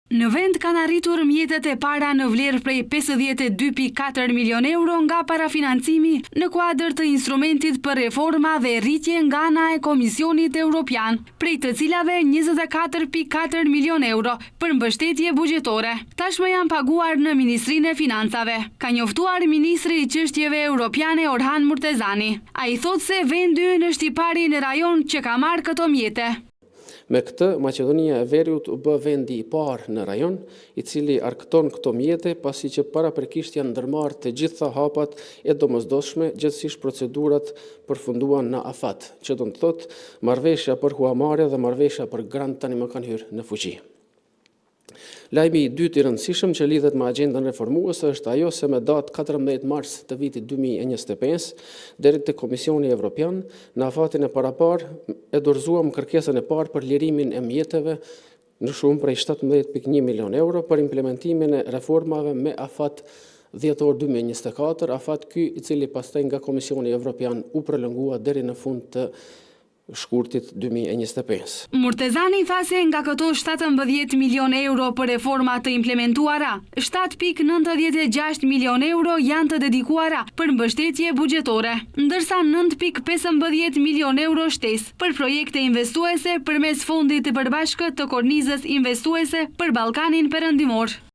Në vend kanë arritur mjetet e para në vlerë prej 52.4 milion euro nga parafinancimi në kuadër të instrumentit për reforma dhe rritje nga ana e Komisionit Evropian, prej të cilave 24.4 milion euro për mbështetje buxhetore. Tashmë janë paguar në Ministrinë e Financave, ka njoftuar Ministri i Çështjeve Europiane Orhan Murtezani. Ai thotë se vendi ynë është i pari në rajon që ka marrë këto mjete. Me këtë, Maqedonia e Veriut u bë vendi i parë në rajon, i cili arkton këto mjete, pasi që paraprekisht janë ndërmarrë të gjitha hapat e domosdoshme, gjithsesi procedurat përfunduan në afat, që do të thotë marrëveshja për huamarrje dhe marrëveshja për grant tani më kanë hyrë në fuqi. Lajmi i dytë i rëndësishëm që lidhet me agjendën reformuese është ajo se me datë 14 mars të vitit 2025 deri te Komisioni Evropian në afatin e parapar e dorëzuam kërkesën e parë për lirimin e mjeteve në shumë prej 17.1 milion euro për implementimin e reformave me afat dhjetor 2024, afat ky i cili pastaj nga Komisioni Evropian u prolongua deri në fund të shkurtit 2025. Murtezani tha se nga këto 17 milion euro për reforma të implementuara, 7.96 milion euro janë të dedikuara për mbështetje buxhetore, ndërsa 9.15 milion euro shtesë për projekte investuese përmes fondit të përbashkët të kornizës investuese për Ballkanin Perëndimor.